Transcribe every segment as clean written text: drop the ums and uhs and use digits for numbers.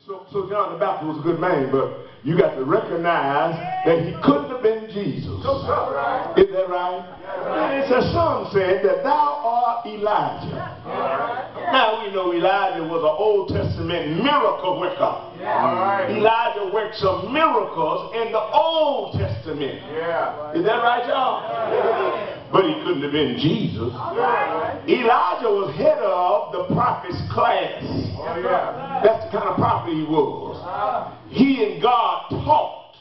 So John the Baptist was a good man, but you got to recognize that he couldn't have been Jesus. Is that right? And so some said that thou art Elijah. Now we know Elijah was an Old Testament miracle worker. Elijah worked some miracles in the Old Testament. Is that right, y'all? But he couldn't have been Jesus. Elijah was head of the prophet's class. That's the kind of prophet he was. He and God talked.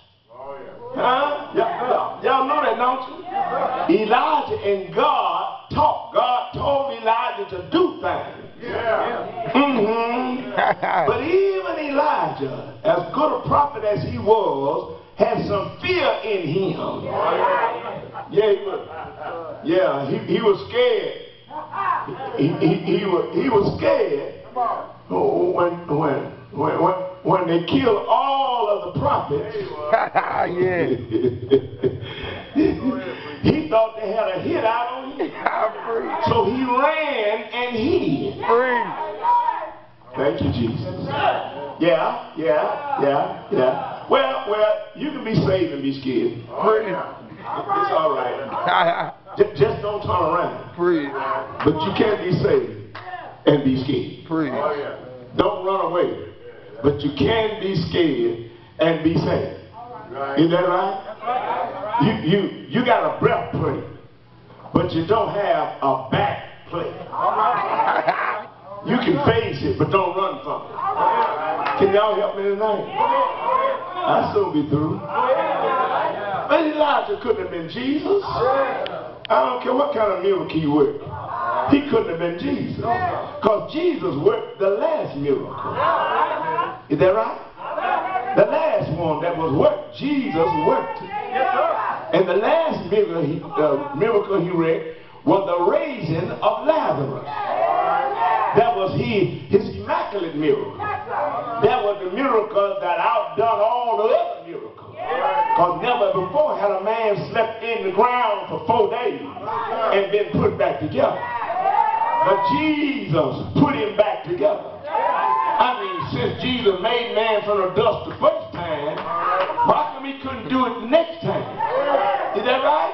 Huh? Y'all know that, don't you? Elijah and God talked. God told Elijah to do things. But even Elijah, as good a prophet as he was, had some fear in him. Yeah, he was. Yeah, he was scared. He was scared when they killed all of the prophets. He thought they had a hit out on him. So he ran and hid. Thank you, Jesus. Yeah. Well, you can be saved and be scared. It's all right. Just don't turn around. But you can't be saved and be scared. Don't run away. But you can be scared and be saved. Is that right? You got a breastplate, but you don't have a back plate. You can face it, but don't run from it. Can y'all help me tonight? I'll soon be through. But Elijah couldn't have been Jesus. I don't care what kind of miracle he worked. He couldn't have been Jesus. Because Jesus worked the last miracle. Is that right? The last one that was worked, Jesus worked. And the last miracle he worked was the raising of Lazarus. That was his immaculate miracle. That was the miracle that outdone all the other miracles. Because never before had a man slept in the ground for 4 days and been put back together. But Jesus put him back together. I mean, since Jesus made man from the dust the first time, why come he couldn't do it the next time? Is that right?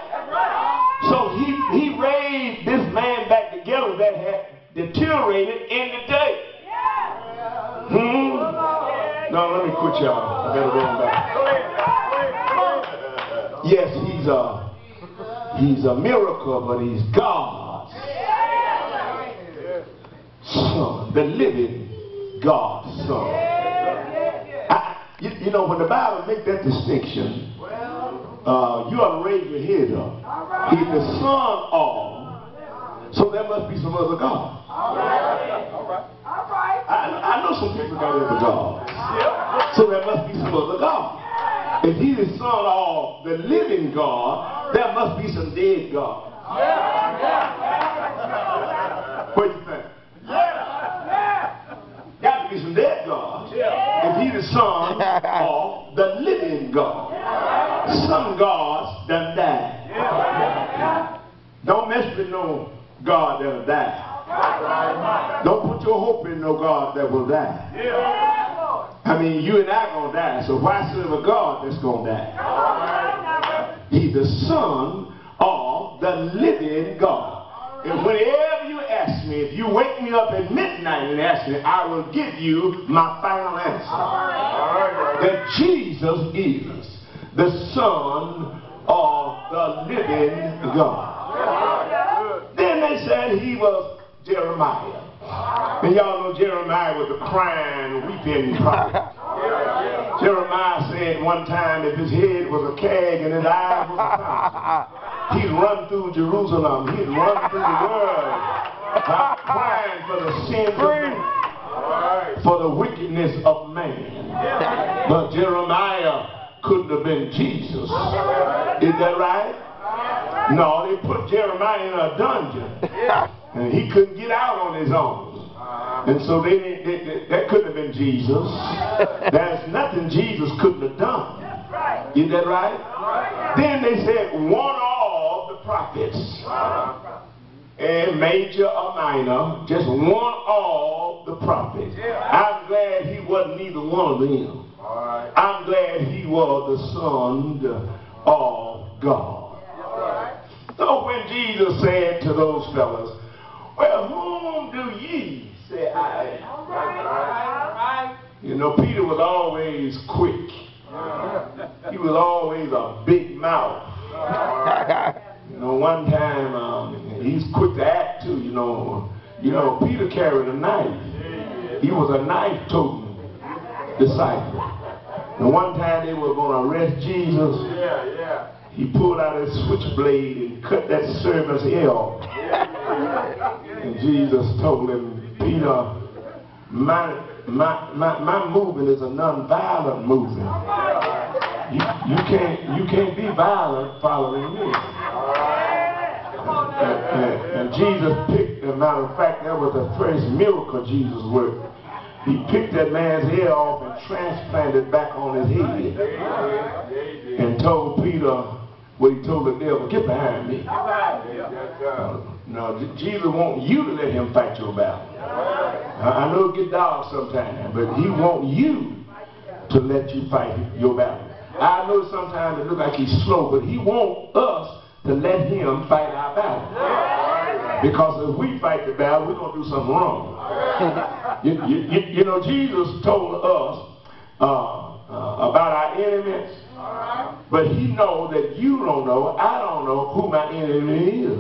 So he raised this man back together that had deteriorated in the day. No, let me quit y'all. I better run back. Yes, he's a miracle, but he's God's son, the living God's son. You know, when the Bible makes that distinction, you ought to raise your head up. He's the son of, so there must be some other God. I know some people got other gods. So there must be some other God. If he's the son of the living God, there must be some dead God. What do you think? Got to be some dead gods. If he's the son of the living God. Some gods done died. Don't mess with no God that'll die. Don't put your hope in no God that will die. I mean, you and I are going to die, so why serve a God that's going to die? He's the son of the living God. And whenever you ask me, if you wake me up at midnight and ask me, I will give you my final answer. That Jesus is the son of the living God. Then they said he was Jeremiah. And y'all know Jeremiah was a crying, weeping prophet. Jeremiah said one time if his head was a keg and his eyes was a fountain, he'd run through Jerusalem, he'd run through the world, crying for the sins of man, for the wickedness of man. But Jeremiah couldn't have been Jesus. Is that right? No, they put Jeremiah in a dungeon. And he couldn't get out on his own. And so that couldn't have been Jesus. There's nothing Jesus couldn't have done. Is that right? Then they said one of the prophets. and major or minor, just one of the prophets. I'm glad he wasn't neither one of them. I'm glad he was the Son of God. So when Jesus said to those fellas, well, whom do ye say I am? You know, Peter was always quick. He was always a big mouth. You know, one time, he's quick to act too, you know. Peter carried a knife. He was a knife-toting disciple. And one time they were going to arrest Jesus. He pulled out his switchblade and cut that servant's ear off. And Jesus told him, Peter, my movement is a non-violent movement. You can't be violent following me. And Jesus picked, as a matter of fact, that was the first miracle Jesus worked. He picked that man's ear off and transplanted it back on his head. And told Peter what he told the devil, get behind me. No, Jesus wants you to let him fight your battle. I know it get dark sometimes, but he wants you to let you fight your battle. I know sometimes it looks like he's slow, but he wants us to let him fight our battle. Because if we fight the battle, we're going to do something wrong. You know, Jesus told us about our enemies, but he knows that you don't know, I don't know who my enemy is.